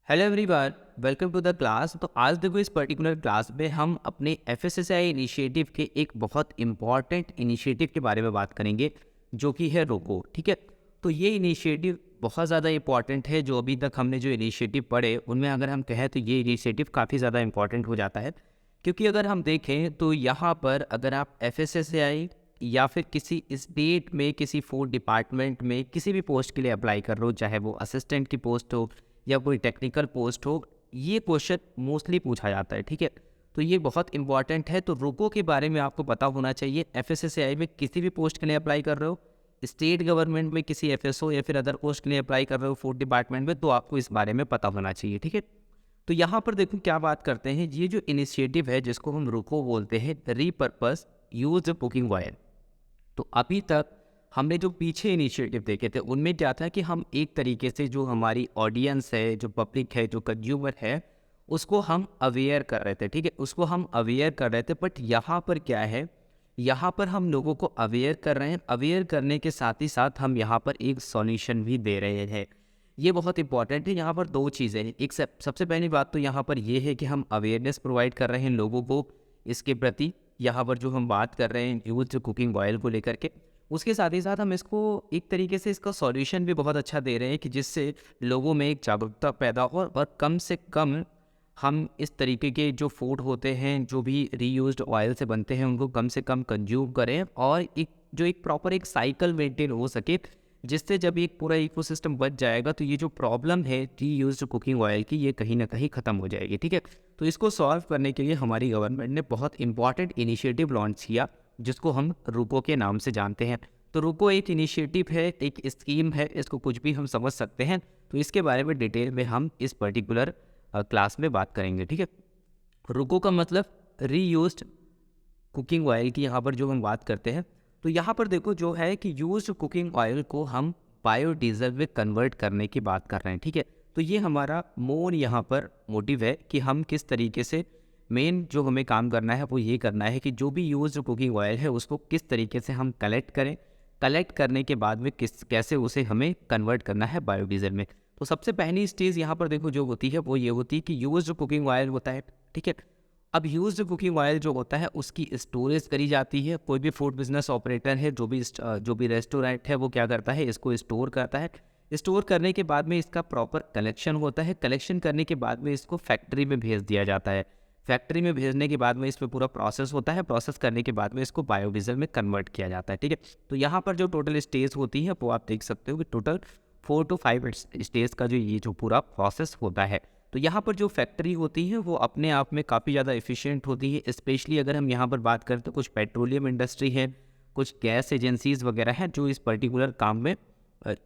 Hello everyone, welcome to the class. तो आज देखो इस पर्टिकुलर क्लास में हम अपने एफएसएसआई इनिशिएटिव के एक बहुत इम्पॉर्टेंट इनिशिएटिव के बारे में बात करेंगे जो कि है रोको। ठीक है, तो ये इनिशिएटिव बहुत ज़्यादा इम्पॉर्टेंट है। जो अभी तक हमने जो इनिशिएटिव पढ़े उनमें अगर हम कहें तो ये इनिशिएटिव काफ़ी ज़्यादा इम्पॉर्टेंट हो जाता है, क्योंकि अगर हम देखें तो यहाँ पर अगर आप एफएसएसआई या फिर किसी स्टेट में किसी फूड डिपार्टमेंट में किसी भी पोस्ट के लिए अप्लाई कर रहे हो, चाहे वो असिस्टेंट की पोस्ट हो या कोई टेक्निकल पोस्ट हो, ये क्वेश्चन मोस्टली पूछा जाता है। ठीक है, तो ये बहुत इंपॉर्टेंट है। तो रोको के बारे में आपको पता होना चाहिए। एफएसएसएआई में किसी भी पोस्ट के लिए अप्लाई कर रहे हो, स्टेट गवर्नमेंट में किसी एफएसओ या फिर अदर पोस्ट के लिए अप्लाई कर रहे हो फूड डिपार्टमेंट में, तो आपको इस बारे में पता होना चाहिए। ठीक है, तो यहाँ पर देखो क्या बात करते हैं। ये जो इनिशिएटिव है जिसको हम रोको बोलते हैं, रीपर्पस यूज कुकिंग ऑयल। तो अभी तक हमने जो पीछे इनिशिएटिव देखे थे उनमें क्या था कि हम एक तरीके से जो हमारी ऑडियंस है, जो पब्लिक है, जो कंज्यूमर है, उसको हम अवेयर कर रहे थे। ठीक है, उसको हम अवेयर कर रहे थे। बट यहाँ पर क्या है, यहाँ पर हम लोगों को अवेयर कर रहे हैं। अवेयर करने के साथ ही साथ हम यहाँ पर एक सॉल्यूशन भी दे रहे हैं। ये बहुत इंपॉर्टेंट है। यहाँ पर दो चीज़ें हैं। एक सबसे पहली बात तो यहाँ पर ये है कि हम अवेयरनेस प्रोवाइड कर रहे हैं लोगों को इसके प्रति। यहाँ पर जो हम बात कर रहे हैं यूज कुकिंग ऑयल को लेकर के, उसके साथ ही साथ हम इसको एक तरीके से इसका सॉल्यूशन भी बहुत अच्छा दे रहे हैं कि जिससे लोगों में एक जागरूकता पैदा हो और कम से कम हम इस तरीके के जो फूड होते हैं, जो भी रीयूज्ड ऑयल से बनते हैं, उनको कम से कम कंज्यूम करें और एक प्रॉपर एक साइकिल मेंटेन हो सके, जिससे जब एक पूरा इकोसिस्टम बच जाएगा तो ये जो प्रॉब्लम है रीयूज्ड कुकिंग ऑयल की, ये कहीं ना कहीं ख़त्म हो जाएगी। ठीक है, तो इसको सॉल्व करने के लिए हमारी गवर्नमेंट ने बहुत इंपॉर्टेंट इनिशिएटिव लॉन्च किया जिसको हम रूको के नाम से जानते हैं। तो रूको एक इनिशिएटिव है, एक स्कीम है, इसको कुछ भी हम समझ सकते हैं। तो इसके बारे में डिटेल में हम इस पर्टिकुलर क्लास में बात करेंगे। ठीक है, रूको का मतलब रीयूज्ड कुकिंग ऑयल की यहाँ पर जो हम बात करते हैं, तो यहाँ पर देखो जो है कि यूज्ड कुकिंग ऑयल को हम बायोडीजल में कन्वर्ट करने की बात कर रहे हैं। ठीक है, तो ये हमारा मोर यहाँ पर मोटिव है कि हम किस तरीके से, मेन जो हमें काम करना है वो ये करना है कि जो भी यूज्ड कुकिंग ऑयल है उसको किस तरीके से हम कलेक्ट करें, कलेक्ट करने के बाद में कैसे उसे हमें कन्वर्ट करना है बायोडीजल में। तो सबसे पहली स्टेज यहाँ पर देखो जो होती है वो ये होती है कि यूज्ड कुकिंग ऑयल होता है। ठीक है, अब यूज्ड कुकिंग ऑयल जो होता है उसकी स्टोरेज करी जाती है। कोई भी फूड बिजनेस ऑपरेटर है, जो भी रेस्टोरेंट है, वो क्या करता है, इसको स्टोर करता है। स्टोर करने के बाद में इसका प्रॉपर कलेक्शन होता है। कलेक्शन करने के बाद में इसको फैक्ट्री में भेज दिया जाता है। फैक्ट्री में भेजने के बाद में इस पर पूरा प्रोसेस होता है। प्रोसेस करने के बाद में इसको बायोडीजल में कन्वर्ट किया जाता है। ठीक है, तो यहाँ पर जो टोटल स्टेज होती है वो आप देख सकते हो कि टोटल 4 to 5 स्टेज का ये जो पूरा प्रोसेस होता है। तो यहाँ पर जो फैक्ट्री होती है वो अपने आप में काफ़ी ज़्यादा एफिशिएंट होती है। स्पेशली अगर हम यहाँ पर बात करें तो कुछ पेट्रोलियम इंडस्ट्री है, कुछ गैस एजेंसीज वगैरह हैं जो इस पर्टिकुलर काम में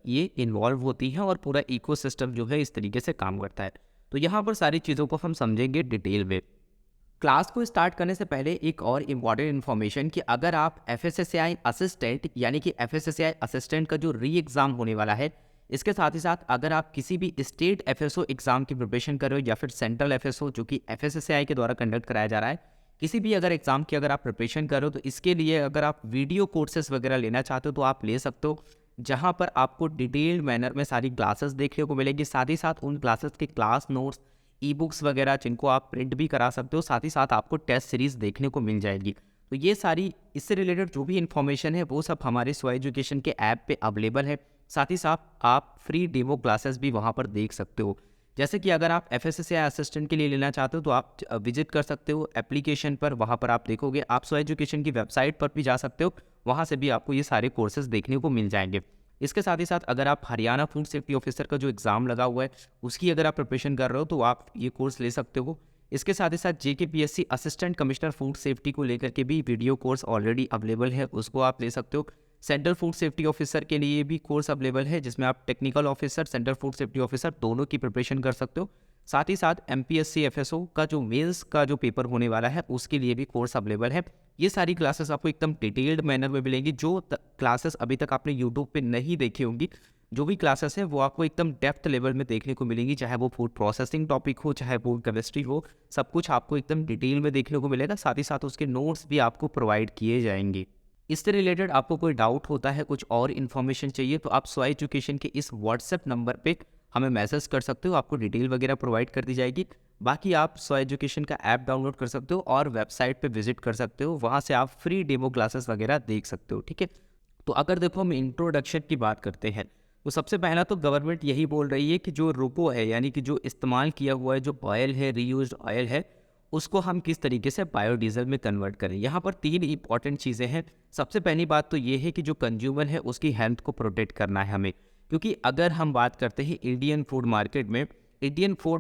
ये इन्वॉल्व होती हैं और पूरा इकोसिस्टम जो है इस तरीके से काम करता है। तो यहाँ पर सारी चीज़ों को हम समझेंगे डिटेल में। क्लास को स्टार्ट करने से पहले एक और इम्पॉर्टेंट इन्फॉर्मेशन कि अगर आप एफएसएसएआई असिस्टेंट यानी कि एफएसएसएआई असिस्टेंट का जो री एग्ज़ाम होने वाला है, इसके साथ ही साथ अगर आप किसी भी स्टेट एफएसओ एग्ज़ाम की प्रिपरेशन कर रहे हो या फिर सेंट्रल एफएसओ जो कि एफएसएसएआई के द्वारा कंडक्ट कराया जा रहा है, किसी भी अगर एग्ज़ाम की अगर आप प्रिपरेशन कर रहे हो तो इसके लिए अगर आप वीडियो कोर्सेज वगैरह लेना चाहते हो तो आप ले सकते हो, जहाँ पर आपको डिटेल्ड मैनर में सारी क्लासेस देखने को मिलेगी। साथ ही साथ उन क्लासेस के क्लास नोट्स, ई बुक्स वगैरह जिनको आप प्रिंट भी करा सकते हो, साथ ही साथ आपको टेस्ट सीरीज़ देखने को मिल जाएगी। तो ये सारी इससे रिलेटेड जो भी इन्फॉर्मेशन है वो सब हमारे सो एजुकेशन के ऐप पे अवेलेबल है। साथ ही साथ आप फ्री डेमो क्लासेस भी वहाँ पर देख सकते हो। जैसे कि अगर आप एफएसएसएआई असिस्टेंट के लिए लेना चाहते हो तो आप विजिट कर सकते हो एप्लीकेशन पर, वहाँ पर आप देखोगे। आप सो एजुकेशन की वेबसाइट पर भी जा सकते हो, वहाँ से भी आपको ये सारे कोर्सेज देखने को मिल जाएंगे। इसके साथ ही साथ अगर आप हरियाणा फूड सेफ्टी ऑफिसर का जो एग्ज़ाम लगा हुआ है उसकी अगर आप प्रिपरेशन कर रहे हो तो आप ये कोर्स ले सकते हो। इसके साथ ही साथ JKPSC assistant commissioner food safety को लेकर के भी वीडियो कोर्स ऑलरेडी अवेलेबल है, उसको आप ले सकते हो। सेंट्रल फूड सेफ्टी ऑफिसर के लिए भी कोर्स अवेलेबल है जिसमें आप technical officer, central food safety officer दोनों की प्रिपरेशन कर सकते हो। साथ ही साथ एमपीएससी एफएसओ का जो मेंस का जो पेपर होने वाला है उसके लिए भी कोर्स अवेलेबल है। ये सारी क्लासेस आपको एकदम डिटेल्ड मैनर में मिलेंगी। जो क्लासेस अभी तक आपने यूट्यूब पे नहीं देखी होंगी, जो भी क्लासेस है वो आपको एकदम डेप्थ लेवल में देखने को मिलेंगी, चाहे वो फूड प्रोसेसिंग टॉपिक हो, चाहे फूड केमिस्ट्री हो, सब कुछ आपको एकदम डिटेल में देखने को मिलेगा। साथ ही साथ उसके नोट्स भी आपको प्रोवाइड किए जाएंगे। इससे रिलेटेड आपको कोई डाउट होता है, कुछ और इन्फॉर्मेशन चाहिए, तो आप सो एजुकेशन के इस व्हाट्सएप नंबर पे हमें मैसेज कर सकते हो, आपको डिटेल वगैरह प्रोवाइड कर दी जाएगी। बाकी आप सो एजुकेशन का ऐप डाउनलोड कर सकते हो और वेबसाइट पे विजिट कर सकते हो, वहाँ से आप फ्री डेमो क्लासेस वगैरह देख सकते हो, ठीक है। तो अगर देखो हम इंट्रोडक्शन की बात करते हैं, तो सबसे पहला तो गवर्नमेंट यही बोल रही है कि जो रोको है, यानी कि जो इस्तेमाल किया हुआ है जो ऑयल है, रीयूज्ड ऑयल है, उसको हम किस तरीके से बायोडीजल में कन्वर्ट करें। यहाँ पर 3 इंपॉर्टेंट चीज़ें हैं। सबसे पहली बात तो ये है कि जो कंज्यूमर है उसकी हेल्थ को प्रोटेक्ट करना है हमें, क्योंकि अगर हम बात करते हैं इंडियन फूड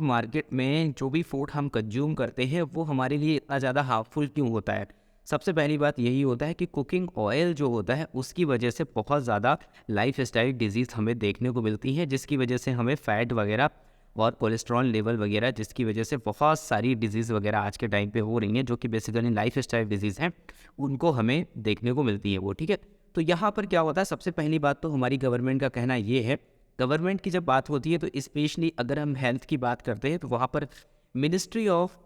मार्केट में जो भी फूड हम कंज्यूम करते हैं वो हमारे लिए इतना ज़्यादा हार्मफुल क्यों होता है। सबसे पहली बात यही होता है कि कुकिंग ऑयल जो होता है उसकी वजह से बहुत ज़्यादा लाइफ स्टाइल डिजीज़ हमें देखने को मिलती है, जिसकी वजह से हमें फैट वगैरह और कोलेस्ट्रॉल लेवल वगैरह, जिसकी वजह से बहुत सारी डिजीज़ वगैरह आज के टाइम पे हो रही हैं, जो कि बेसिकली लाइफ स्टाइल डिजीज़ हैं, उनको हमें देखने को मिलती है वो, ठीक है। तो यहाँ पर क्या होता है, सबसे पहली बात तो हमारी गवर्नमेंट का कहना ये है, गवर्नमेंट की जब बात होती है तो स्पेशली अगर हम हेल्थ की बात करते हैं तो वहाँ पर ministry of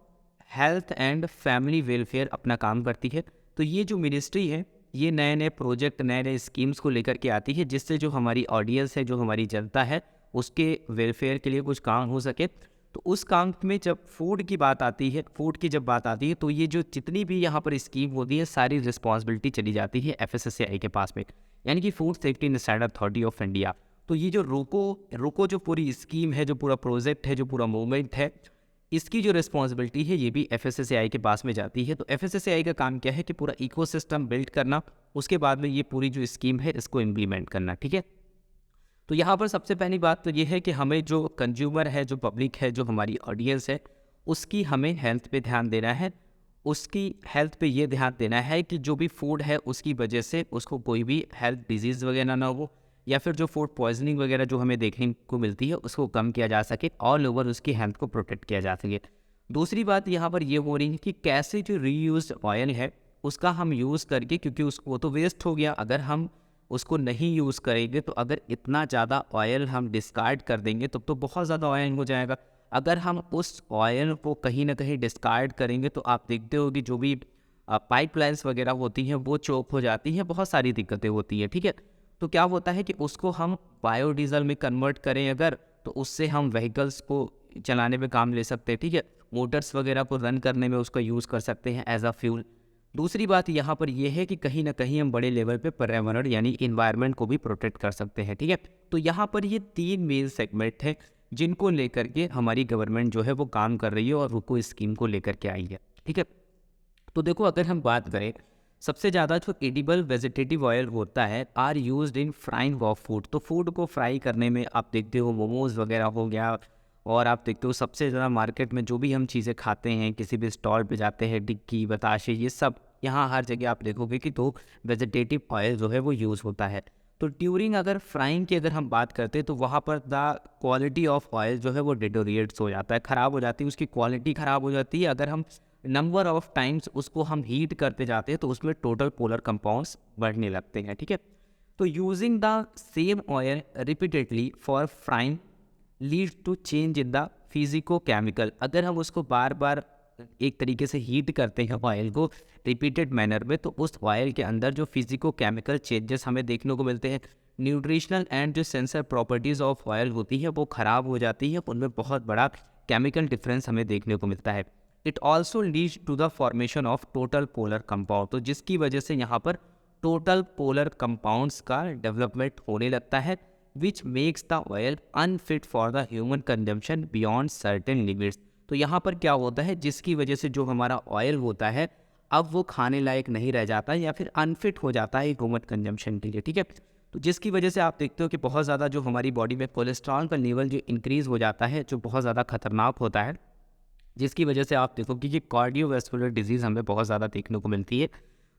health and family welfare अपना काम करती है। तो ये जो मिनिस्ट्री है ये नए नए प्रोजेक्ट, नए नए स्कीम्स को लेकर के आती है, जिससे जो हमारी ऑडियंस है, जो हमारी जनता है, उसके वेलफेयर के लिए कुछ काम हो सके। तो उस काम में जब फूड की बात आती है, तो ये जो जितनी भी यहाँ पर स्कीम होती है सारी रिस्पॉन्सिबिलिटी चली जाती है FSSAI के पास में, यानी कि food safety and standard authority of India. तो ये जो रोको जो पूरी स्कीम है, जो पूरा प्रोजेक्ट है, जो पूरा मूवमेंट है, इसकी जो रिस्पॉन्सिबिलिटी है ये भी FSSAI के पास में जाती है। तो FSSAI का काम क्या है कि पूरा इकोसिस्टम बिल्ड करना, उसके बाद में ये पूरी जो स्कीम है इसको इम्प्लीमेंट करना, ठीक है। तो यहाँ पर सबसे पहली बात तो ये है कि हमें जो कंज्यूमर है, जो पब्लिक है, जो हमारी ऑडियंस है, उसकी हमें हेल्थ पे ध्यान देना है। उसकी हेल्थ पे ये ध्यान देना है कि जो भी फूड है उसकी वजह से उसको कोई भी हेल्थ डिजीज़ वगैरह ना हो, या फिर जो फूड पॉइजनिंग वगैरह जो हमें देखने को मिलती है उसको कम किया जा सके, ऑल ओवर उसकी हेल्थ को प्रोटेक्ट किया जा सके। दूसरी बात यहाँ पर ये हो रही है कि कैसे जो रीयूज्ड ऑयल है उसका हम यूज़ करके, क्योंकि वो तो वेस्ट हो गया, अगर हम उसको नहीं यूज़ करेंगे तो अगर इतना ज़्यादा ऑयल हम डिस्कार्ड कर देंगे तब तो बहुत ज़्यादा ऑयल हो जाएगा। अगर हम उस ऑयल को कहीं ना कहीं डिस्कार्ड करेंगे तो आप देखते हो कि जो भी पाइपलाइंस वगैरह होती हैं वो चोक हो जाती हैं, बहुत सारी दिक्कतें होती हैं, ठीक है। तो क्या होता है कि उसको हम बायोडीज़ल में कन्वर्ट करें अगर, तो उससे हम व्हीकल्स को चलाने में काम ले सकते हैं, ठीक है। मोटर्स वगैरह को रन करने में उसका यूज़ कर सकते हैं एज अ फ्यूल। दूसरी बात यहाँ पर यह है कि कहीं ना कहीं हम बड़े लेवल पे पर्यावरण यानी इन्वायरमेंट को भी प्रोटेक्ट कर सकते हैं, ठीक है। तो यहाँ पर ये 3 मेन सेगमेंट है जिनको लेकर के हमारी गवर्नमेंट जो है वो काम कर रही है और रुको स्कीम को लेकर के आई है, ठीक है। तो देखो अगर हम बात करें, सबसे ज़्यादा जो एडिबल वेजिटेटिव ऑयल होता है are used in frying of food. तो फूड को फ्राई करने में आप देखते हो मोमोज़ वगैरह हो गया, और आप देखते हो सबसे ज़्यादा मार्केट में जो भी हम चीज़ें खाते हैं, किसी भी स्टॉल पे जाते हैं, टिक्की बताशे, ये सब यहाँ हर जगह आप देखोगे कि तो वेजिटेटिव ऑयल जो है वो यूज़ होता है। तो ड्यूरिंग अगर फ्राइंग की अगर हम बात करते हैं तो वहाँ पर द क्वालिटी ऑफ ऑयल जो है वो डिटोरिएट्स हो जाता है, ख़राब हो जाती है, उसकी क्वालिटी ख़राब हो जाती है। अगर हम नंबर ऑफ टाइम्स उसको हम हीट करते जाते हैं तो उसमें टोटल पोलर कंपाउंड्स बढ़ने लगते हैं, ठीक है। तो using the same oil repeatedly for frying lead to change in the physico chemical. अगर हम उसको बार बार एक तरीके से हीट करते हैं ऑयल को रिपीटेड मैनर में, तो उस ऑयल के अंदर जो फिजिको केमिकल चेंजेस हमें देखने को मिलते हैं, न्यूट्रिशनल एंड जो सेंसर प्रॉपर्टीज़ ऑफ ऑयल होती है वो ख़राब हो जाती है, उनमें बहुत बड़ा केमिकल डिफरेंस हमें देखने को मिलता है। It also leads to the formation of total polar compound. तो जिसकी वजह से यहाँ पर टोटल पोलर कंपाउंड्स का डेवलपमेंट होने लगता है, which makes the oil unfit for the human consumption beyond certain limits. तो यहाँ पर क्या होता है, जिसकी वजह से जो हमारा ऑयल होता है अब वो खाने लायक नहीं रह जाता या फिर अनफिट हो जाता है ह्यूमन कंजम्पशन के लिए, ठीक है। तो जिसकी वजह से आप देखते हो कि बहुत ज़्यादा जो हमारी बॉडी में कोलेस्ट्रॉल का लेवल जो इंक्रीज़ हो जाता है, जो बहुत ज़्यादा खतरनाक होता है, जिसकी वजह से आप देखो कि ये कार्डियोवैस्कुलर डिजीज़ हमें बहुत ज़्यादा देखने को मिलती है।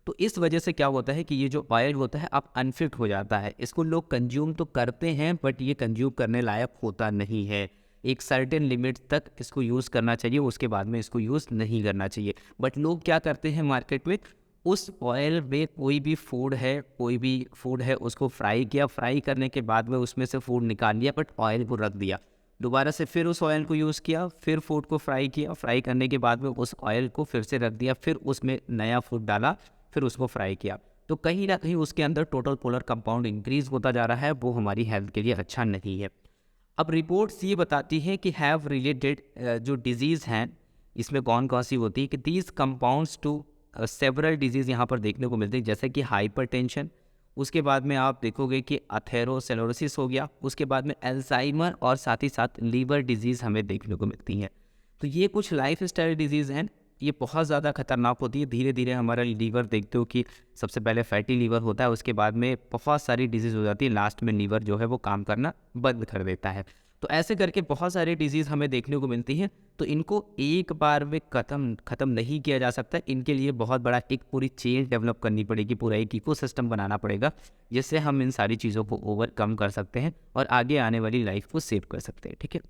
तो इस वजह से क्या होता है कि ये जो ऑयल होता है अब अनफिट हो जाता है। इसको लोग कंज्यूम तो करते हैं बट ये कंज्यूम करने लायक होता नहीं है। एक सर्टेन लिमिट तक इसको यूज़ करना चाहिए, उसके बाद में इसको यूज़ नहीं करना चाहिए। बट लोग क्या करते हैं मार्केट में, उस ऑयल में कोई भी फूड है उसको फ्राई किया, फ्राई करने के बाद में उसमें से फूड निकाल लिया बट ऑयल को रख दिया, दोबारा से फिर उस ऑयल को यूज़ किया, फिर फूड को फ्राई किया, फ्राई करने के बाद में उस ऑयल को फिर से रख दिया, फिर उसमें नया फूड डाला, फिर उसको फ्राई किया। तो कहीं ना कहीं उसके अंदर टोटल पोलर कंपाउंड इंक्रीज़ होता जा रहा है, वो हमारी हेल्थ के लिए अच्छा नहीं है। अब रिपोर्ट्स ये बताती हैं कि हैव रिलेटेड जो डिजीज़ हैं इसमें कौन कौन सी होती है कि these compounds to several diseases यहाँ पर देखने को मिलती है, जैसे कि हाइपरटेंशन, उसके बाद में आप देखोगे कि अथेरोस्क्लेरोसिस हो गया, उसके बाद में अल्जाइमर और साथ ही साथ लीवर डिजीज़ हमें देखने को मिलती हैं। तो ये कुछ लाइफ स्टाइल डिजीज़ हैं, ये बहुत ज़्यादा खतरनाक होती है। धीरे धीरे हमारा लीवर देखते हो कि सबसे पहले फैटी लीवर होता है, उसके बाद में बहुत सारी डिजीज़ हो जाती है, लास्ट में लीवर जो है वो काम करना बंद कर देता है। तो ऐसे करके बहुत सारी डिजीज़ हमें देखने को मिलती हैं। तो इनको एक बार में ख़त्म नहीं किया जा सकता, इनके लिए बहुत बड़ा एक पूरी चेन डेवलप करनी पड़ेगी, पूरा एक इकोसिस्टम बनाना पड़ेगा, जिससे हम इन सारी चीज़ों को ओवरकम कर सकते हैं और आगे आने वाली लाइफ को सेव कर सकते हैं। ठीक है,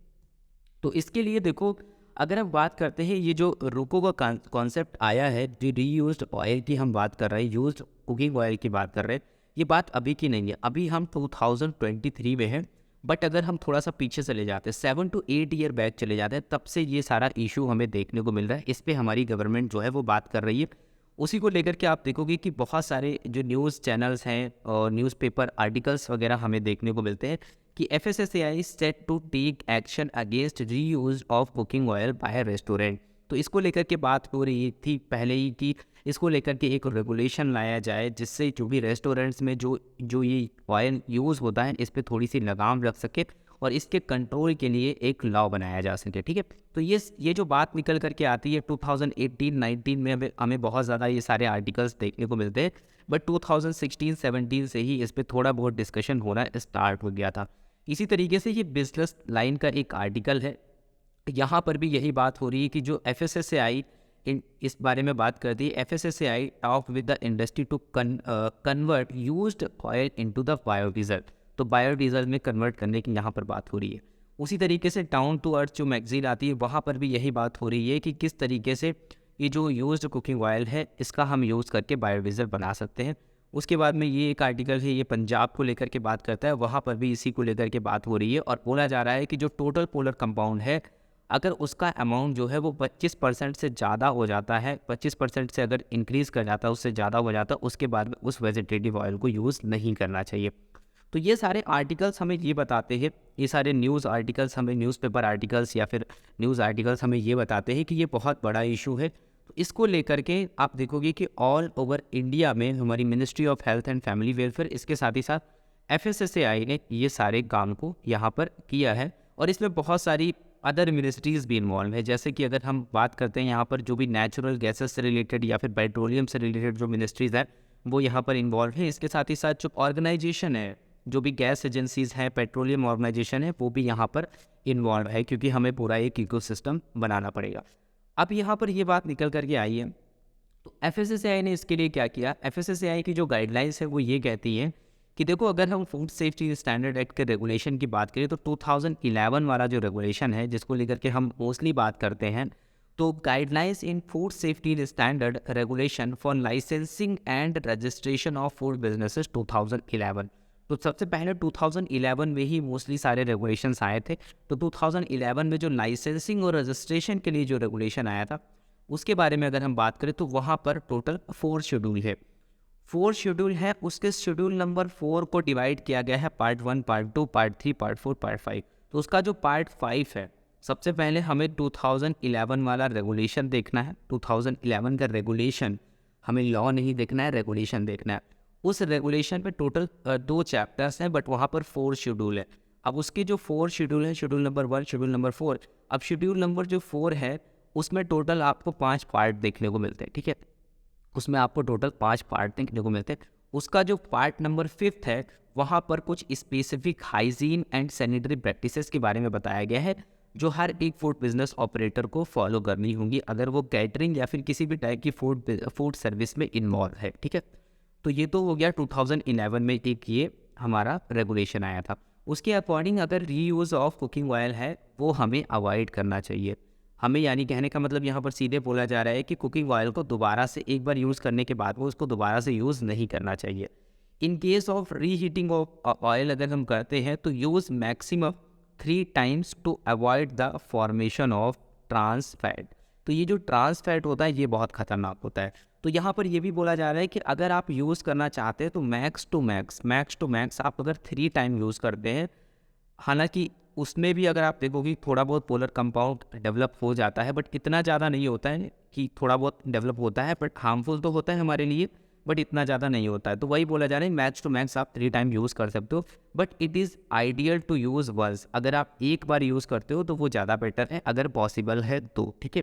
तो इसके लिए देखो, अगर हम बात करते हैं, ये जो रोको का कॉन्सेप्ट आया है, जो रीयूज्ड ऑयल की हम बात कर रहे हैं, यूज्ड कुकिंग ऑयल की बात कर रहे हैं, ये बात अभी की नहीं है, अभी हम 2023 में हैं। बट अगर हम थोड़ा सा पीछे चले जाते हैं, 7 to 8 ईयर बैक चले जाते हैं, तब से ये सारा इशू हमें देखने को मिल रहा है। इस पर हमारी गवर्नमेंट जो है वो बात कर रही है। उसी को लेकर के आप देखोगे कि बहुत सारे जो न्यूज़ चैनल्स हैं और न्यूज़पेपर आर्टिकल्स वगैरह हमें देखने को मिलते हैं कि FSSAI set to take action against reuse of cooking oil by restaurant. तो इसको लेकर के बात हो रही थी पहले ही कि इसको लेकर के एक रेगुलेशन लाया जाए, जिससे जो भी रेस्टोरेंट्स में जो जो ये ऑयल यूज़ होता है, इस पर थोड़ी सी लगाम रख सके और इसके कंट्रोल के लिए एक लॉ बनाया जा सके। ठीक है, तो ये जो बात निकल करके आती है 2018-19 में हमें बहुत ज़्यादा ये सारे आर्टिकल्स देखने को मिलते हैं। बट 2016-17 से ही इस पर थोड़ा बहुत डिस्कशन होना स्टार्ट हो गया था। इसी तरीके से ये बिजनेस लाइन का एक आर्टिकल है, यहाँ पर भी यही बात हो रही है कि जो FSSAI इस बारे में बात करती है। FSSAI talk with the industry to convert used oil into the biodiesel. तो बायोडीजल में कन्वर्ट करने की यहाँ पर बात हो रही है। उसी तरीके से डाउन टू अर्थ जो मैगजीन आती है, वहाँ पर भी यही बात हो रही है कि किस तरीके से ये जो यूज्ड कुकिंग ऑयल है, इसका हम यूज़ करके बायोडीजल बना सकते हैं। उसके बाद में ये एक आर्टिकल है, ये पंजाब को लेकर के बात करता है, वहाँ पर भी इसी को लेकर के बात हो रही है और बोला जा रहा है कि जो टोटल पोलर कंपाउंड है, अगर उसका अमाउंट जो है वो 25% से ज़्यादा हो जाता है, 25% से अगर इंक्रीज़ कर जाता है, उससे ज़्यादा हो जाता है, उसके बाद में उस वेजिटेटिव ऑयल को यूज़ नहीं करना चाहिए। तो ये सारे आर्टिकल्स हमें ये बताते हैं, ये सारे न्यूज़ आर्टिकल्स हमें, न्यूज़पेपर आर्टिकल्स या फिर न्यूज़ आर्टिकल्स हमें ये बताते हैं कि ये बहुत बड़ा इशू है। तो इसको लेकर के आप देखोगे कि ऑल ओवर इंडिया में हमारी ministry of health and family welfare, इसके साथ ही साथ FSSAI ने ये सारे काम को यहाँ पर किया है और इसमें बहुत सारी अदर मिनिस्ट्रीज़ भी इन्वॉल्व है। जैसे कि अगर हम बात करते हैं यहाँ पर जो भी नेचुरल गैसेस से रिलेटेड या फिर पेट्रोलियम से रिलेटेड जो मिनिस्ट्रीज़ हैं, वो यहाँ पर इन्वॉल्व है। इसके साथ ही साथ जो ऑर्गेनाइजेशन है, जो भी गैस एजेंसीज़ हैं, पेट्रोलियम ऑर्गेनाइजेशन है, वो भी यहाँ पर इन्वॉल्व है, क्योंकि हमें पूरा एक इकोसिस्टम बनाना पड़ेगा। अब यहाँ पर ये बात निकल करके आई है, तो FSSAI ने इसके लिए क्या किया। FSSAI की जो गाइडलाइंस है वो ये कहती है कि देखो, अगर हम फूड सेफ्टी स्टैंडर्ड एक्ट के रेगुलेशन की बात करें, तो 2011 वाला जो रेगुलेशन है, जिसको लेकर के हम मोस्टली बात करते हैं, तो guidelines in food safety standard regulation for licensing and registration of food businesses 2011। तो सबसे पहले 2011 में ही मोस्टली सारे रेगुलेशंस आए थे। तो 2011 में जो लाइसेंसिंग और रजिस्ट्रेशन के लिए जो रेगुलेशन आया था, उसके बारे में अगर हम बात करें, तो वहाँ पर टोटल 4 शेड्यूल है। 4 शेड्यूल है, उसके शेड्यूल नंबर 4 को डिवाइड किया गया है part 1, part 2, part 3, part 4, part 5। तो उसका जो पार्ट 5 है, सबसे पहले हमें 2011 वाला रेगुलेशन देखना है। 2011 का रेगुलेशन, हमें लॉ नहीं देखना है, रेगुलेशन देखना है। उस रेगुलेशन पे टोटल 2 चैप्टर्स हैं, बट वहाँ पर 4 शेड्यूल है। अब उसके जो 4 शेड्यूल हैं, शेड्यूल नंबर 1, शेड्यूल नंबर 4, अब शेड्यूल नंबर जो 4 है, उसमें टोटल आपको 5 पार्ट देखने को मिलते हैं। ठीक है, उसमें आपको टोटल 5 पार्ट देखने को मिलते हैं। उसका जो पार्ट नंबर 5 है, वहाँ पर कुछ specific hygiene and sanitary practices के बारे में बताया गया है, जो हर एक फूड बिजनेस ऑपरेटर को फॉलो करनी होंगी, अगर वो कैटरिंग या फिर किसी भी टाइप की फूड सर्विस में इन्वॉल्व है। ठीक है, तो ये तो हो गया 2011 में एक ये हमारा रेगुलेशन आया था। उसके अकॉर्डिंग अगर रीयूज़ ऑफ कुकिंग ऑयल है, वो हमें अवॉइड करना चाहिए। हमें, यानी कहने का मतलब यहाँ पर सीधे बोला जा रहा है कि कुकिंग ऑयल को दोबारा से एक बार यूज़ करने के बाद वो उसको दोबारा से यूज़ नहीं करना चाहिए। In case of reheating of oil अगर हम करते हैं, तो use maximum 3 times to avoid the formation of trans fat. तो ये जो ट्रांस फैट होता है, ये बहुत ख़तरनाक होता है। तो यहाँ पर ये भी बोला जा रहा है कि अगर आप यूज़ करना चाहते हैं, तो मैक्स टू मैक्स आप अगर 3 टाइम यूज़ करते हैं, हालांकि उसमें भी अगर आप देखोगे थोड़ा बहुत पोलर कंपाउंड डेवलप हो जाता है, बट इतना ज़्यादा नहीं होता है कि थोड़ा बहुत डेवलप होता है, बट हार्मफुल तो होता है हमारे लिए, बट इतना ज़्यादा नहीं होता है। तो वही बोला जा रहा है मैक्स टू मैक्स आप 3 टाइम यूज़ कर सकते हो, but it is ideal to use once. अगर आप एक बार यूज़ करते हो तो वो ज़्यादा बेटर है, अगर पॉसिबल है तो, ठीक है।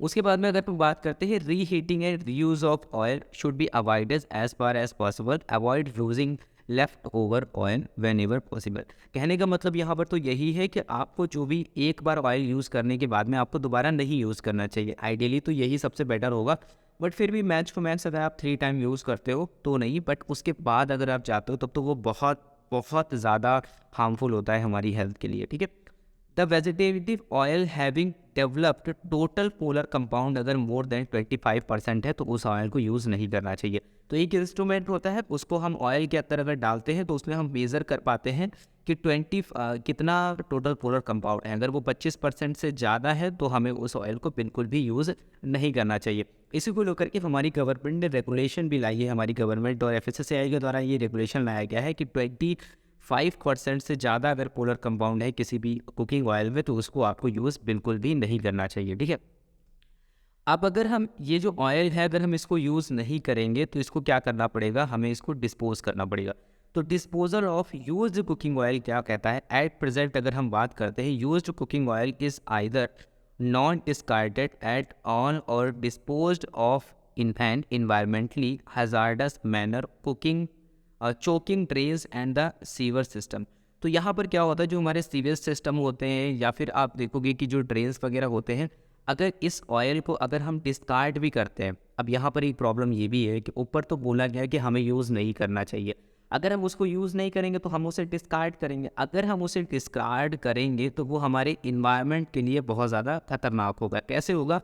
उसके बाद में अगर हम बात करते हैं reheating and reuse of oil should be avoided as far as possible, avoid using left over oil whenever possible. कहने का मतलब यहाँ पर तो यही है कि आपको जो भी एक बार ऑयल यूज़ करने के बाद में आपको दोबारा नहीं यूज़ करना चाहिए। आइडियली तो यही सबसे बेटर होगा, बट फिर भी मैक्स टू मैक्स अगर आप 3 टाइम यूज़ करते हो तो नहीं, बट उसके बाद अगर आप जाते हो तब तो वो बहुत बहुत ज़्यादा हार्मफुल होता है हमारी हेल्थ के लिए, ठीक है। The vegetative oil having developed total polar compound अगर मोर देन 25% है तो उस ऑयल को यूज़ नहीं करना चाहिए। तो एक इंस्ट्रूमेंट होता है, उसको हम ऑयल के अंदर अगर डालते हैं तो उसमें हम मेज़र कर पाते हैं कि कितना टोटल पोलर कंपाउंड है। अगर वो 25% से ज़्यादा है तो हमें उस ऑयल को बिल्कुल भी यूज़ नहीं करना चाहिए। इसी को लेकर के हमारी गवर्नमेंट ने रेगुलेशन भी लाई है, हमारी गवर्नमेंट और FSSAI के द्वारा ये रेगुलेशन लाया गया है कि 5% से ज़्यादा अगर पोलर कंपाउंड है किसी भी कुकिंग ऑयल में तो उसको आपको यूज़ बिल्कुल भी नहीं करना चाहिए, ठीक है। अब अगर हम ये जो ऑयल है अगर हम इसको यूज़ नहीं करेंगे तो इसको क्या करना पड़ेगा, हमें इसको डिस्पोज करना पड़ेगा। तो disposal of used cooking oil क्या कहता है, एट प्रेजेंट अगर हम बात करते हैं used cooking oil is either non discarded at all और disposed of in an environmentally hazardous manner cooking choking drains and the sewer system. तो यहाँ पर क्या होता है, जो हमारे सीवर सिस्टम होते हैं या फिर आप देखोगे कि जो ड्रेन्स वगैरह होते हैं, अगर इस ऑयल को अगर हम डिस्कार्ड भी करते हैं, अब यहाँ पर एक प्रॉब्लम ये भी है कि ऊपर तो बोला गया है कि हमें यूज़ नहीं करना चाहिए। अगर हम उसको यूज़ नहीं करेंगे तो हम उसे डिस्कार्ड करेंगे। अगर हम उसे डिस्कार्ड करेंगे तो वो हमारे इन्वायरमेंट के लिए बहुत ज़्यादा खतरनाक होगा। कैसे होगा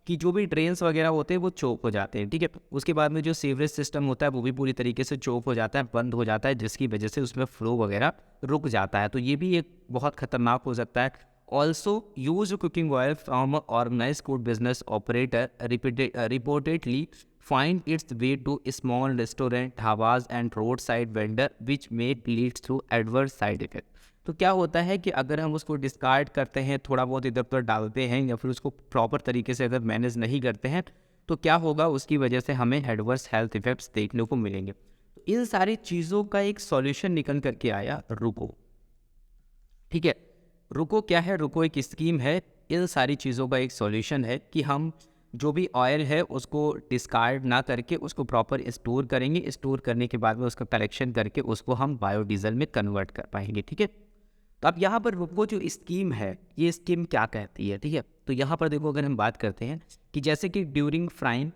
कि जो भी ड्रेन्स वगैरह होते हैं वो चोक हो जाते हैं, ठीक है। उसके बाद में जो सीवरेज सिस्टम होता है वो भी पूरी तरीके से चोक हो जाता है, बंद हो जाता है, जिसकी वजह से उसमें फ्लो वगैरह रुक जाता है। तो ये भी एक बहुत खतरनाक हो सकता है। Also use cooking oil from organise food business operator reportedly find its way to small restaurant, dhabas and road side vendor which may lead to adverse side effect। तो क्या होता है कि अगर हम उसको डिस्कार्ड करते हैं, थोड़ा बहुत इधर उधर डालते हैं या फिर उसको प्रॉपर तरीके से अगर मैनेज नहीं करते हैं तो क्या होगा, उसकी वजह से हमें एडवर्स हेल्थ इफेक्ट्स देखने को मिलेंगे। तो इन सारी चीज़ों का एक सॉल्यूशन निकल करके आया रुको, ठीक है। रुको क्या है, रुको एक स्कीम है, इन सारी चीज़ों का एक सॉल्यूशन है कि हम जो भी ऑयल है उसको डिस्कार्ड ना करके उसको प्रॉपर स्टोर करेंगे, स्टोर करने के बाद में उसका कलेक्शन करके उसको हम बायोडीजल में कन्वर्ट कर पाएंगे, ठीक है। तो अब यहाँ पर रुको जो स्कीम है, ये स्कीम क्या कहती है, ठीक है। तो यहाँ पर देखो अगर हम बात करते हैं कि जैसे कि during frying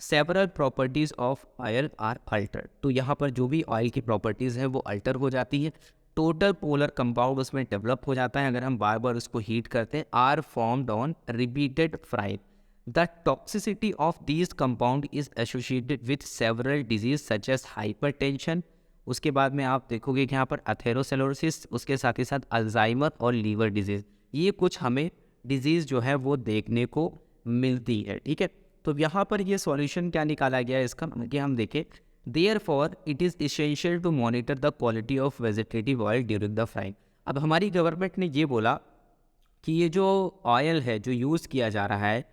several properties of oil are altered, तो यहाँ पर जो भी ऑयल की प्रॉपर्टीज़ है वो अल्टर हो जाती है, टोटल पोलर कंपाउंड उसमें डेवलप हो जाता है अगर हम बार बार उसको हीट करते हैं, are formed on repeated frying. The toxicity of these compound is associated with several disease such as hypertension. उसके बाद में आप देखोगे कि यहाँ पर अथेरोसेलोसिस, उसके साथ ही साथ अल्जाइमर और लीवर डिजीज़, ये कुछ हमें डिजीज़ जो है वो देखने को मिलती है, ठीक है। तो यहाँ पर ये सॉल्यूशन क्या निकाला गया है इसका कि हम देखें, therefore it is essential to monitor the quality of vegetative oil during the frying. अब हमारी गवर्नमेंट ने ये बोला कि ये जो ऑयल है जो यूज़ किया जा रहा है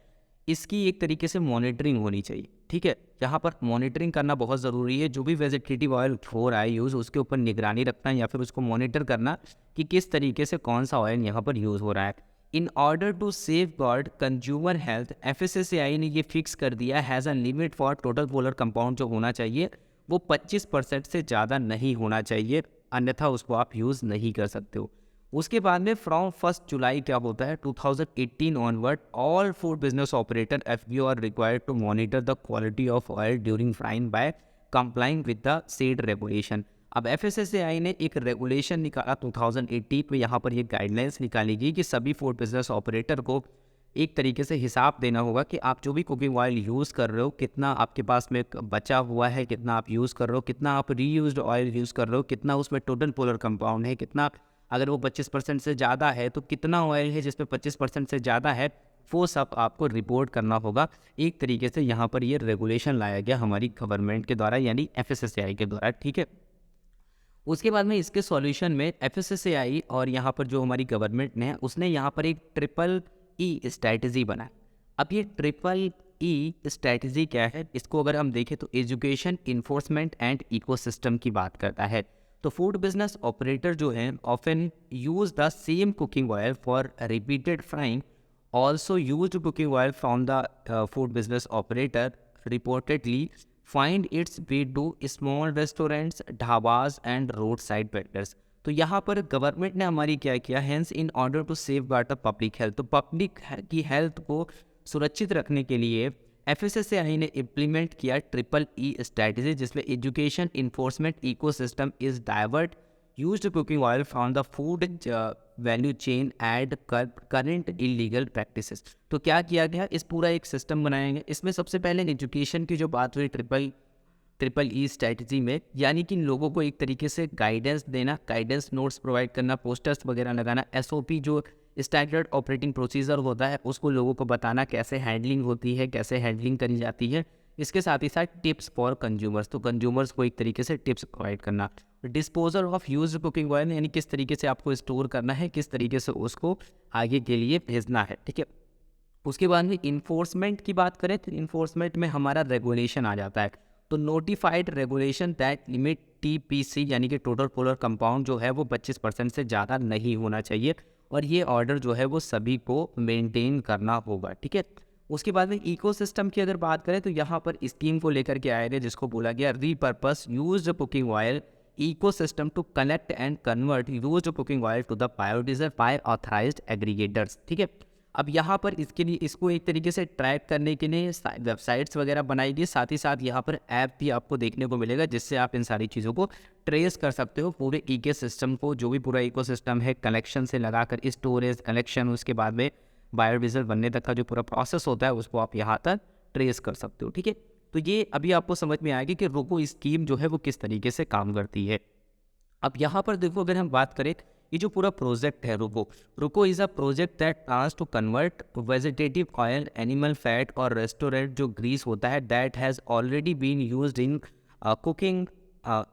इसकी एक तरीके से मॉनिटरिंग होनी चाहिए, ठीक है। यहाँ पर मॉनिटरिंग करना बहुत ज़रूरी है, जो भी वेजिटेटिव ऑयल हो रहा है यूज़ उसके ऊपर निगरानी रखना या फिर उसको मॉनिटर करना कि किस तरीके से कौन सा ऑयल यहाँ पर यूज़ हो रहा है। In order to safeguard consumer health, FSSAI ने ये फिक्स कर दिया has a limit for total polar compound जो होना चाहिए वो 25% से ज़्यादा नहीं होना चाहिए, अन्यथा उसको आप यूज़ नहीं कर सकते हो। उसके बाद में फ्रॉम 1 जुलाई क्या होता है 2018 onward, all food business operator FBO are required to monitor the quality of oil during frying by complying with the said regulation. अब FSSAI ने एक रेगुलेशन निकाला 2018 में, यहाँ पर ये गाइडलाइंस निकाली गई कि सभी फूड बिजनेस ऑपरेटर को एक तरीके से हिसाब देना होगा कि आप जो भी कुकिंग ऑयल यूज़ कर रहे हो कितना आपके पास में बचा हुआ है, कितना आप यूज़ कर रहे हो, कितना आप रीयूज्ड ऑयल यूज़ कर रहे हो, कितना उसमें टोटल पोलर कंपाउंड है, कितना अगर वो 25% से ज़्यादा है तो कितना ऑयल है जिसमें 25% से ज़्यादा है, वो सब आपको रिपोर्ट करना होगा। एक तरीके से यहाँ पर ये रेगुलेशन लाया गया हमारी गवर्नमेंट के द्वारा यानी FSSAI के द्वारा, ठीक है। उसके बाद में इसके सॉल्यूशन में एफएसएसएआई और यहाँ पर जो हमारी गवर्नमेंट ने उसने यहाँ पर एक ट्रिपल ई स्ट्रैटेजी बनाई। अब ये ट्रिपल ई स्ट्रैटेजी क्या है, इसको अगर हम देखें तो एजुकेशन, इन्फोर्समेंट एंड इकोसिस्टम की बात करता है। तो फूड बिजनेस ऑपरेटर जो हैं often use the same cooking oil for repeated frying, also use cooking oil from the food business operator reportedly find its way to small restaurants, dhabas and road side vendors. तो यहाँ पर government ने हमारी क्या किया, hence in order to safeguard the public health, तो public की health को सुरक्षित रखने के लिए एफएसएसएआई ने इम्प्लीमेंट किया ट्रिपल ई स्ट्रैटेजी, जिसमें education, enforcement, ecosystem is divert used cooking oil from the food value chain and current illegal practices. तो क्या किया गया, इस पूरा एक सिस्टम बनाया गया। इसमें सबसे पहले एजुकेशन की जो बात हुई ट्रिपल ई स्ट्रैटेजी में, यानी कि लोगों को एक तरीके से गाइडेंस देना, गाइडेंस नोट्स प्रोवाइड करना, पोस्टर्स वगैरह लगाना, एसओपी जो स्टैंडर्ड ऑपरेटिंग प्रोसीजर होता है उसको लोगों को बताना, कैसे हैंडलिंग होती है, कैसे हैंडलिंग करी जाती है। इसके साथ ही साथ टिप्स फॉर कंज्यूमर्स, तो कंज्यूमर्स को एक तरीके से टिप्स प्रोवाइड करना। Disposal of use cooking oil, यानी किस तरीके से आपको स्टोर करना है, किस तरीके से उसको आगे के लिए भेजना है, ठीक है। उसके बाद में इन्फोर्समेंट की बात करें तो इन्फोर्समेंट में हमारा रेगुलेशन आ जाता है। तो notified regulation that limit TPC, यानी कि टोटल पोलर कंपाउंड जो है वो 25% से ज़्यादा नहीं होना चाहिए, और ये ऑर्डर जो है वो सभी को मेंटेन करना होगा, ठीक है। उसके बाद में इकोसिस्टम की अगर बात करें तो यहाँ पर स्कीम को लेकर के आए थे, जिसको बोला गया repurpose used cooking oil ecosystem to collect and convert used cooking oil to the biodiesel by authorized aggregators, ठीक है। अब यहाँ पर इसके लिए इसको एक तरीके से ट्रैक करने के लिए वेबसाइट्स वगैरह बनाई गई, साथ ही साथ यहाँ पर ऐप भी आपको देखने को मिलेगा, जिससे आप इन सारी चीज़ों को ट्रेस कर सकते हो, पूरे इको सिस्टम को, जो भी पूरा इको सिस्टम है, कलेक्शन से लगाकर स्टोरेज, कलेक्शन, उसके बाद में बायोडीजल बनने तक का जो पूरा प्रोसेस होता है उसको आप यहाँ तक ट्रेस कर सकते हो, ठीक है। तो ये अभी आपको समझ में आएगी कि रोको स्कीम जो है वो किस तरीके से काम करती है। अब यहाँ पर देखो, अगर हम बात करें, ये जो पूरा प्रोजेक्ट है RUCO is a project that plans to convert vegetative oil, animal fat और रेस्टोरेंट जो ग्रीस होता है that has already been used in cooking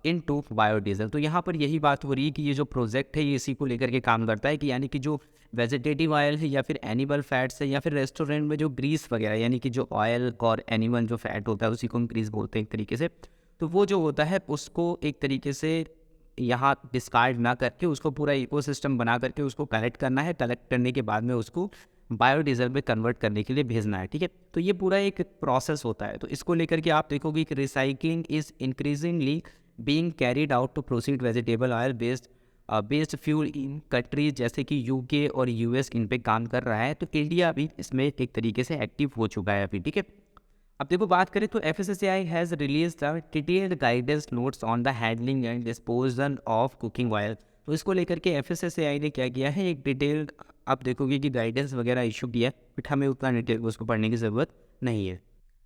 into biodiesel. तो यहाँ पर यही बात हो रही है कि ये जो प्रोजेक्ट है ये इसी को लेकर के काम करता है कि यानी कि जो वेजिटेटिव ऑयल है या फिर एनिमल फैट्स है या फिर रेस्टोरेंट में जो ग्रीस वगैरह, यानी कि जो ऑयल और एनिमल जो फैट होता है उसी को हम ग्रीस बोलते हैं एक तरीके से, तो वो जो होता है उसको एक तरीके से यहाँ डिस्कार्ड ना करके उसको पूरा इकोसिस्टम बना करके उसको कलेक्ट करना है, कलेक्ट करने के बाद में उसको बायोडीजल में कन्वर्ट करने के लिए भेजना है, ठीक है। तो ये पूरा एक प्रोसेस होता है। तो इसको लेकर के आप देखोगे कि recycling is increasingly being carried out to proceed vegetable oil based fuel in countries जैसे कि यूके और यूएस इन पे काम कर रहा है। तो इंडिया भी इसमें एक तरीके से एक्टिव हो चुका है अभी, ठीक है। अब देखो बात करें तो FSSAI has release the detailed guidance notes on the handling and disposal of cooking oil. तो इसको लेकर के एफएसएसएआई ने क्या किया है, एक डिटेल्ड आप देखोगे कि गाइडेंस वगैरह इशू किया है, बट हमें उतना डिटेल उसको पढ़ने की ज़रूरत नहीं है।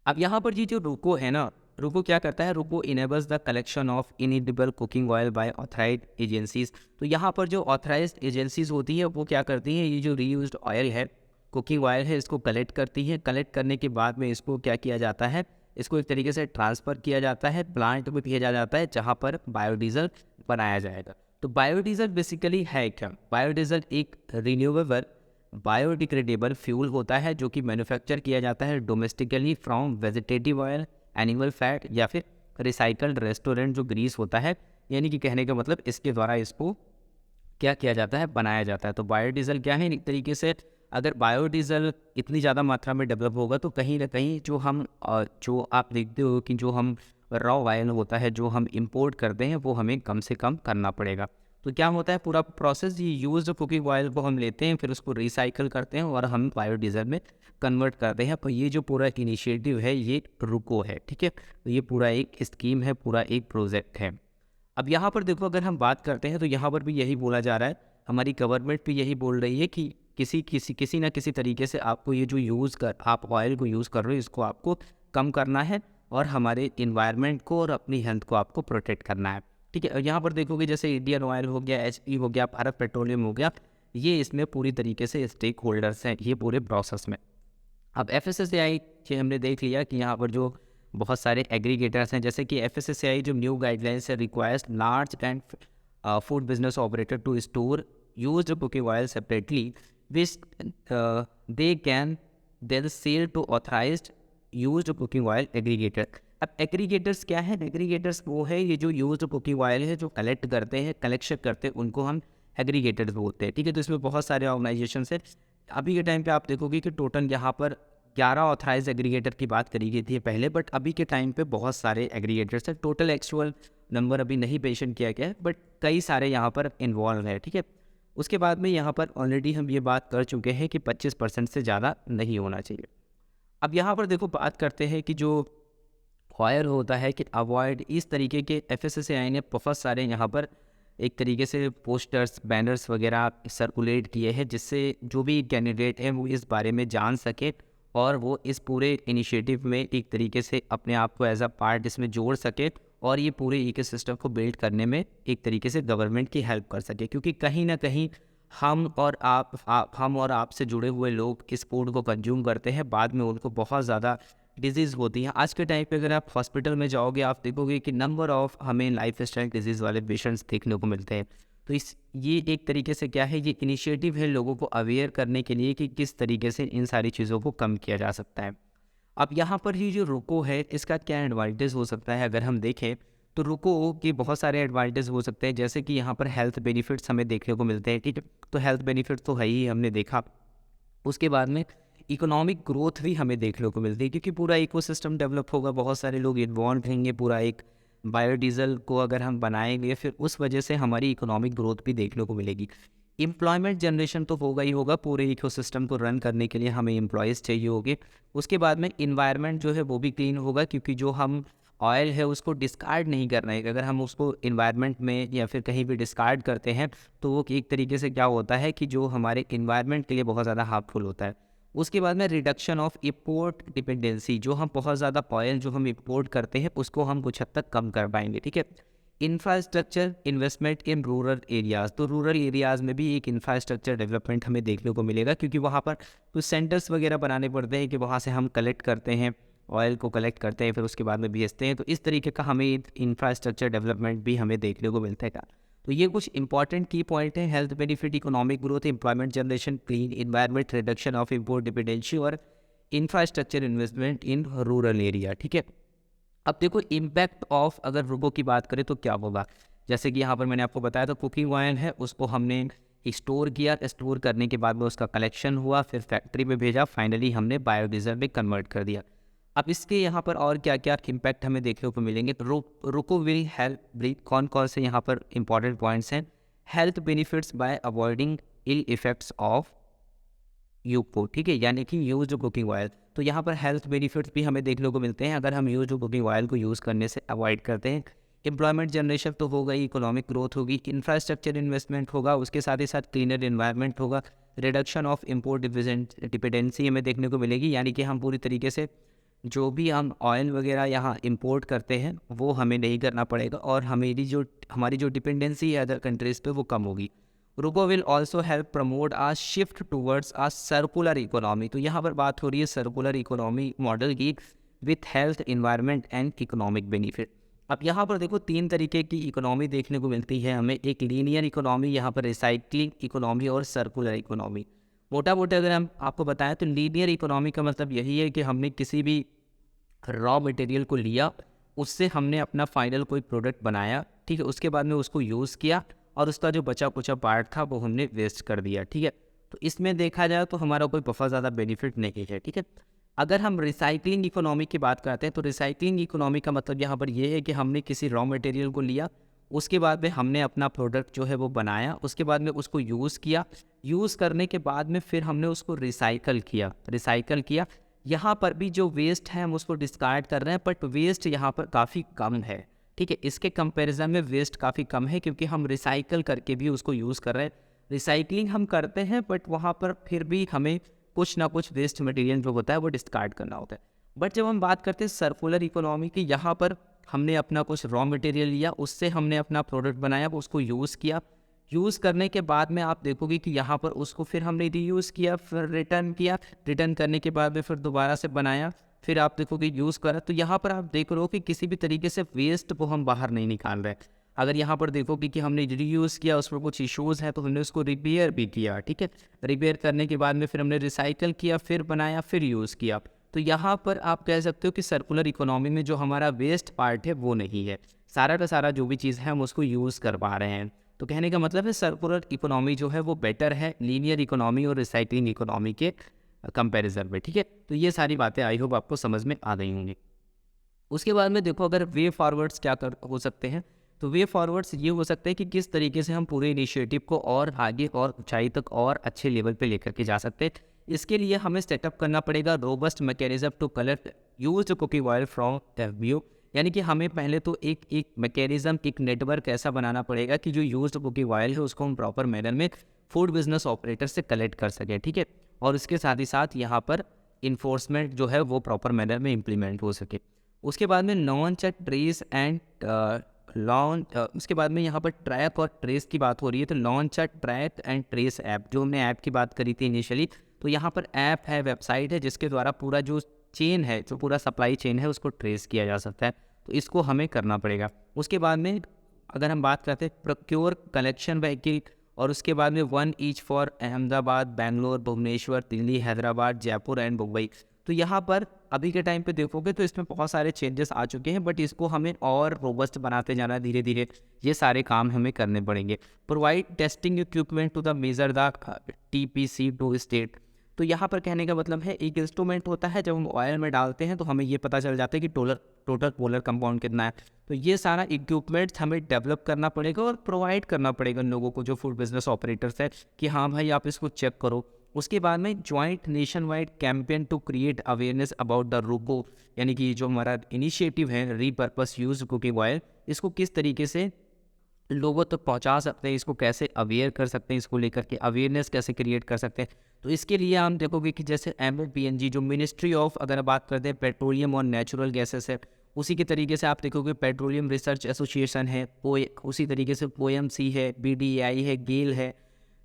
अब यहाँ पर जी जो रोको है ना, रोको क्या करता है, रोको enables the collection of इनएडिबल cooking oil bye authorised agencies. तो यहाँ पर जो ऑथराइज्ड एजेंसीज होती है वो क्या करती हैं, ये जो रीयूज्ड ऑयल है, कुकिंग ऑयल है, इसको कलेक्ट करती है। कलेक्ट करने के बाद में इसको क्या किया जाता है, इसको एक तरीके से ट्रांसफ़र किया जाता है, प्लांट में भेजा जाता है जहाँ पर बायोडीजल बनाया जाएगा। तो बायोडीजल बेसिकली है क्या, बायोडीजल एक रिन्यूएबल बायोडिग्रेडेबल फ्यूल होता है जो कि मैन्युफैक्चर किया जाता है domestically from vegetative oil, animal fat या फिर रिसाइकल्ड रेस्टोरेंट जो ग्रीस होता है, यानी कि कहने का मतलब इसके द्वारा इसको क्या किया जाता है, बनाया जाता है। तो बायोडीजल क्या है, एक तरीके से अगर बायोडीजल इतनी ज़्यादा मात्रा में डेवलप होगा तो कहीं ना कहीं जो आप देखते हो कि जो हम रॉ ऑयल होता है जो हम इंपोर्ट करते हैं वो हमें कम से कम करना पड़ेगा। तो क्या होता है पूरा प्रोसेस, ये यूज्ड कुकिंग ऑयल को हम लेते हैं, फिर उसको रिसाइकल करते हैं और हम बायोडीजल में कन्वर्ट करते हैं। पर ये जो पूरा इनिशिएटिव है ये रुको है, ठीक है। तो ये पूरा एक स्कीम है, पूरा एक प्रोजेक्ट है। अब यहाँ पर देखो, अगर हम बात करते हैं तो यहाँ पर भी यही बोला जा रहा है, हमारी गवर्नमेंट भी यही बोल रही है कि किसी ना किसी तरीके से आपको ये जो आप ऑयल को यूज़ कर रहे हो इसको आपको कम करना है और हमारे इन्वायरमेंट को और अपनी हेल्थ को आपको प्रोटेक्ट करना है, ठीक है। यहाँ पर देखोगे जैसे इंडियन ऑयल हो गया, एचपी हो गया, भारत पेट्रोलियम हो गया, ये इसमें पूरी तरीके से स्टेक होल्डर्स हैं ये पूरे प्रोसेस में। अब एफएसएसएआई के हमने देख लिया कि यहाँ पर जो बहुत सारे एग्रीगेटर्स हैं, जैसे कि एफएसएसएआई जो न्यू गाइडलाइंस है requires large and food business operator to store used cooking oil separately, which they can then sell to authorized used cooking oil aggregator. अब एग्रीगेटर्स क्या है? एग्रीगेटर्स वो है ये जो यूज्ड कुकिंग ऑयल है जो कलेक्ट करते हैं, कलेक्शन करते हैं, उनको हम एग्रीगेटर्स बोलते हैं, ठीक है। तो इसमें बहुत सारे ऑर्गेनाइजेशन है। अभी के टाइम पे आप देखोगे कि टोटल यहाँ पर 11 ऑथराइज एग्रीगेटर की बात करी गई थी पहले, बट अभी के टाइम पे बहुत सारे एग्रीगेटर्स हैं। टोटल एक्चुअल नंबर अभी नहीं मेंशन किया गया है, बट कई सारे यहाँ पर इन्वॉल्व है, ठीक है। उसके बाद में यहाँ पर ऑलरेडी हम ये बात कर चुके हैं कि 25% से ज़्यादा नहीं होना चाहिए। अब यहाँ पर देखो बात करते हैं कि जो ऑयल होता है कि अवॉइड इस तरीके के एफएसएसएआई ने बहुत सारे यहाँ पर एक तरीके से पोस्टर्स, बैनर्स वगैरह सर्कुलेट किए हैं, जिससे जो भी कैंडिडेट हैं वो इस बारे में जान सके और वो इस पूरे इनिशिएटिव में एक तरीके से अपने आप को एज अ पार्ट इसमें जोड़ सके और ये पूरे इकोसिस्टम को बिल्ड करने में एक तरीके से गवर्नमेंट की हेल्प कर सके। क्योंकि कहीं ना कहीं हम और आप से जुड़े हुए लोग इस फूड को कंज्यूम करते हैं, बाद में उनको बहुत ज़्यादा डिजीज़ होती है। आज के टाइम पे अगर आप हॉस्पिटल में जाओगे आप देखोगे कि नंबर ऑफ़ हमें लाइफ स्टाइल डिजीज़ वाले पेशेंट्स देखने को मिलते हैं। तो ये एक तरीके से क्या है, ये इनिशिएटिव है लोगों को अवेयर करने के लिए कि किस तरीके से इन सारी चीज़ों को कम किया जा सकता है। अब यहाँ पर ही जो रुको है इसका क्या एडवांटेज हो सकता है अगर हम देखें तो रुको के बहुत सारे एडवांटेज हो सकते हैं, जैसे कि यहाँ पर हेल्थ बेनिफिट्स हमें देखने को मिलते हैं, ठीक है। तो हेल्थ बेनिफिट तो है ही, हमने देखा। उसके बाद में इकोनॉमिक ग्रोथ भी हमें देखने को मिलती है, क्योंकि पूरा इकोसिस्टम डेवलप होगा, बहुत सारे लोग इन्वॉल्व रहेंगे, पूरा एक बायोडीज़ल को अगर हम बनाएंगे फिर उस वजह से हमारी इकोनॉमिक ग्रोथ भी देखने को मिलेगी। एम्प्लॉयमेंट जनरेशन तो होगा ही होगा, पूरे इकोसिस्टम को रन करने के लिए हमें एम्प्लॉयज़ चाहिए होंगे। उसके बाद में इन्वायरमेंट जो है वो भी क्लीन होगा, क्योंकि जो हम ऑयल है उसको डिस्कार्ड नहीं करना है। अगर हम उसको इन्वायरमेंट में या फिर कहीं भी डिस्कार्ड करते हैं तो वो एक तरीके से क्या होता है कि जो हमारे इन्वायरमेंट के लिए बहुत ज़्यादा हार्मफुल होता है। उसके बाद में रिडक्शन ऑफ इंपोर्ट डिपेंडेंसी, जो हम बहुत ज़्यादा ऑयल जो हम इंपोर्ट करते हैं उसको हम कुछ हद तक कम कर पाएंगे, ठीक है। Infrastructure investment in rural areas, तो रूरल एरियाज़ में भी एक इंफ्रास्ट्रक्चर डेवलपमेंट हमें देखने को मिलेगा, क्योंकि वहाँ पर कुछ सेंटर्स वगैरह बनाने पड़ते हैं कि वहाँ से हम कलेक्ट करते हैं, ऑयल को कलेक्ट करते हैं, फिर उसके बाद में बेचते हैं। तो इस तरीके का हमें इंफ्रास्ट्रक्चर डेवलपमेंट भी हमें देखने को मिलता है। तो ये कुछ इंपॉर्टेंट की पॉइंट है: health benefit, economic growth, employment generation, clean environment, reduction of import dependency और infrastructure investment in rural area, ठीक है। अब देखो इम्पैक्ट ऑफ अगर रुको की बात करें तो क्या होगा, जैसे कि यहाँ पर मैंने आपको बताया था कुकिंग ऑयल है उसको हमने स्टोर किया, स्टोर करने के बाद में उसका कलेक्शन हुआ, फिर फैक्ट्री में भेजा, फाइनली हमने बायोडीजल में कन्वर्ट कर दिया। अब इसके यहाँ पर और क्या क्या इम्पैक्ट हमें देखने को मिलेंगे, तो रुको विल हेल्प ब्रीथ, कौन कौन से यहाँ पर इंपॉर्टेंट पॉइंट्स हैं। Health benefits by avoiding ill effects of UCO, ठीक है, यानी कि यूज्ड कुकिंग ऑयल। तो यहाँ पर हेल्थ बेनिफिट्स भी हमें देखने को मिलते हैं अगर हम यूज्ड कुकिंग ऑयल को यूज़ करने से अवॉइड करते हैं। एम्प्लॉयमेंट जनरेशन तो हो गई, इकोनॉमिक ग्रोथ होगी, इंफ्रास्ट्रक्चर इन्वेस्टमेंट होगा, उसके साथ ही साथ क्लीनर इन्वायरमेंट होगा, रिडक्शन ऑफ इम्पोर्ट डिपेंडेंसी हमें देखने को मिलेगी, यानी कि हम पूरी तरीके से जो भी हम ऑयल वगैरह यहाँ इंपोर्ट करते हैं वो हमें नहीं करना पड़ेगा और हमारी जो डिपेंडेंसी है अदर कंट्रीज़ पे वो कम होगी। RUCO will also help promote a shift towards a circular economy, तो यहाँ पर बात हो रही है सर्कुलर इकोनॉमी मॉडल की with health, environment and economic benefit. अब यहाँ पर देखो 3 तरीके की इकोनॉमी देखने को मिलती है हमें, एक लीनियर इकोनॉमी, यहाँ पर रिसाइक्लिंग इकोनॉमी और सर्कुलर इकोनॉमी। मोटा मोटा अगर हम आपको बताएं तो लीनियर इकोनॉमी का मतलब यही है कि हमने किसी भी रॉ मटेरियल को लिया, उससे हमने अपना फाइनल कोई प्रोडक्ट बनाया, ठीक है, उसके बाद में उसको यूज़ किया और उसका जो बचा कुचा पार्ट था वो हमने वेस्ट कर दिया, ठीक है। तो इसमें देखा जाए तो हमारा कोई बहुत ज़्यादा बेनिफिट नहीं है, ठीक है। अगर हम रिसाइकलिंग इकोनॉमी की बात करते हैं तो रिसाइकलिंग इकोनॉमी का मतलब यहाँ पर ये है कि हमने किसी रॉ मटेरियल को लिया, उसके बाद में हमने अपना प्रोडक्ट जो है वो बनाया, उसके बाद में उसको यूज़ किया, यूज़ करने के बाद में फिर हमने उसको रिसाइकल किया। यहाँ पर भी जो वेस्ट है हम उसको डिस्कार्ड कर रहे हैं, बट वेस्ट यहाँ पर काफ़ी कम है, ठीक है। इसके कंपैरिजन में वेस्ट काफ़ी कम है क्योंकि हम रिसाइकल करके भी उसको यूज़ कर रहे हैं। रिसाइकलिंग हम करते हैं बट वहाँ पर फिर भी हमें कुछ ना कुछ वेस्ट मटेरियल जो होता है वो डिस्कार्ड करना होता है। बट जब हम बात करते हैं सर्कुलर इकोनॉमी की, यहाँ पर हमने अपना कुछ रॉ मटेरियल लिया, उससे हमने अपना प्रोडक्ट बनाया, उसको यूज़ किया, यूज़ करने के बाद में आप देखोगे कि यहाँ पर उसको फिर हमने रीयूज़ किया, फिर रिटर्न करने के बाद में फिर दोबारा से बनाया, फिर आप देखोगे यूज़ करा। तो यहाँ पर आप देख रहे हो कि किसी भी तरीके से वेस्ट को हम बाहर नहीं निकाल रहे। अगर यहाँ पर देखोगे कि हमने रीयूज़ किया, उसमें कुछ इश्यूज़ हैं तो हमने उसको रिपेयर भी किया, ठीक है। रिपेयर करने के बाद में फिर हमने रिसाइकल किया, फिर बनाया, फिर यूज़ किया। तो यहाँ पर आप कह सकते हो कि सर्कुलर इकोनॉमी में जो हमारा वेस्ट पार्ट है वो नहीं है, सारा का सारा जो भी चीज़ है हम उसको यूज़ कर पा रहे हैं। तो कहने का मतलब है सर्कुलर इकोनॉमी जो है वो बेटर है लीनियर इकोनॉमी और रिसाइकलिंग इकोनॉमी के कंपैरिजन में, ठीक है। तो ये सारी बातें आई होप आपको समझ में आ गई होंगी। उसके बाद में देखो अगर वे फॉरवर्ड्स क्या कर हो सकते हैं, तो वे फॉरवर्ड्स ये हो सकते हैं कि किस तरीके से हम पूरे इनिशिएटिव को और आगे और ऊंचाई तक और अच्छे लेवल पे लेकर के जा सकते हैं। इसके लिए हमें सेटअप करना पड़ेगा robust mechanism to collect used cooking oil from view, यानी कि हमें पहले तो एक मैकेनिज्म, एक नेटवर्क ऐसा बनाना पड़ेगा कि जो यूज्ड कुकिंग ऑयल है उसको हम प्रॉपर मैनर में फूड बिजनेस ऑपरेटर से कलेक्ट कर सकें, ठीक है। और उसके साथ ही साथ यहाँ पर इन्फोर्समेंट जो है वो प्रॉपर मैनर में इम्प्लीमेंट हो सके। उसके बाद में लॉन्च एट ट्रेस एंड उसके बाद में यहाँ पर ट्रैक और ट्रेस की बात हो रही है, तो launch eight track and trace app, जो हमने ऐप की बात करी थी इनिशियली, तो यहाँ पर ऐप है, वेबसाइट है, जिसके द्वारा पूरा जो चेन है, जो पूरा सप्लाई चेन है उसको ट्रेस किया जा सकता है। तो इसको हमें करना पड़ेगा। उसके बाद में अगर हम बात करते हैं प्रोक्योर कलेक्शन व्हीकल, और उसके बाद में one each for Ahmedabad, Bangalore, Bhubaneswar, Delhi, Hyderabad, Jaipur and Mumbai. तो यहाँ पर अभी के टाइम पे देखोगे तो इसमें बहुत सारे चेंजेस आ चुके हैं, बट इसको हमें और रोबस्ट बनाते जाना है धीरे धीरे। ये सारे काम हमें करने पड़ेंगे। Provide testing equipment to the major the TPC to state. तो यहाँ पर कहने का मतलब है एक इंस्ट्रूमेंट होता है, जब हम ऑयल में डालते हैं तो हमें ये पता चल जाता है कि टोटल पोलर कंपाउंड कितना है। तो ये सारा इक्विपमेंट हमें डेवलप करना पड़ेगा और प्रोवाइड करना पड़ेगा उन लोगों को जो फूड बिजनेस ऑपरेटर्स है कि हाँ भाई आप इसको चेक करो। उसके बाद में joint nationwide campaign to create awareness about the RUCO, यानी कि जो हमारा इनिशिएटिव है रीपर्पस यूज कुकिंग ऑयल, इसको किस तरीके से लोगों तक पहुंचा सकते हैं, इसको कैसे अवेयर कर सकते हैं, इसको लेकर के अवेयरनेस कैसे क्रिएट कर सकते हैं। तो इसके लिए हम देखोगे कि जैसे MOPNG जो मिनिस्ट्री ऑफ, अगर बात करते हैं पेट्रोलियम और नेचुरल गैसेस है, उसी के तरीके से आप देखोगे पेट्रोलियम रिसर्च एसोसिएशन है, उसी तरीके से OMC है, BDI है, गेल है।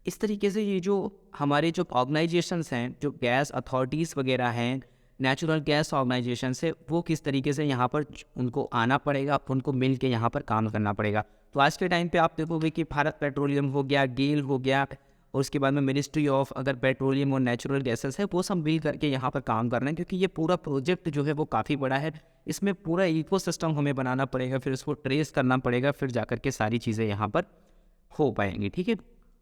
इस तरीके से ये जो हमारे जो ऑर्गेनाइजेशंस हैं, जो गैस अथॉरिटीज़ वगैरह हैं, नेचुरल गैस ऑर्गेनाइजेशन से, वो किस तरीके से यहाँ पर उनको आना पड़ेगा, उनको मिल के यहाँ पर काम करना पड़ेगा। तो आज के टाइम पे आप देखोगे कि भारत पेट्रोलियम हो गया, गेल हो गया, और उसके बाद में मिनिस्ट्री ऑफ अगर पेट्रोलियम और नेचुरल गैसेस है, वो सब मिल करके यहाँ पर काम कर रहे हैं, क्योंकि ये पूरा प्रोजेक्ट जो है वो काफ़ी बड़ा है। इसमें पूरा इकोसिस्टम हमें बनाना पड़ेगा, फिर उसको ट्रेस करना पड़ेगा, फिर जा कर के सारी चीज़ें यहाँ पर हो पाएंगी, ठीक है।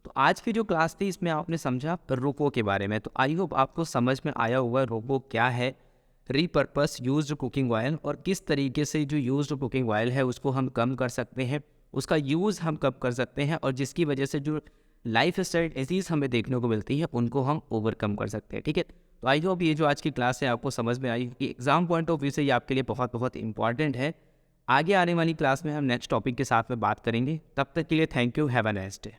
तो आज की जो क्लास थी इसमें आपने समझा रोको के बारे में, तो आई होप आपको समझ में आया होगा रोको क्या है, रीपर्पस यूज्ड कुकिंग ऑयल, और किस तरीके से जो यूज्ड कुकिंग ऑयल है उसको हम कम कर सकते हैं, उसका यूज़ हम कब कर सकते हैं, और जिसकी वजह से जो लाइफ स्टाइल डिजीज़ हमें देखने को मिलती है उनको हम ओवरकम कर सकते हैं, ठीक है। तो आई होप ये जो आज की क्लास है आपको समझ में आई कि एग्ज़ाम पॉइंट ऑफ व्यू से ये आपके लिए बहुत बहुत इंपॉर्टेंट है। आगे आने वाली क्लास में हम नेक्स्ट टॉपिक के साथ में बात करेंगे। तब तक के लिए thank you, have a nice day.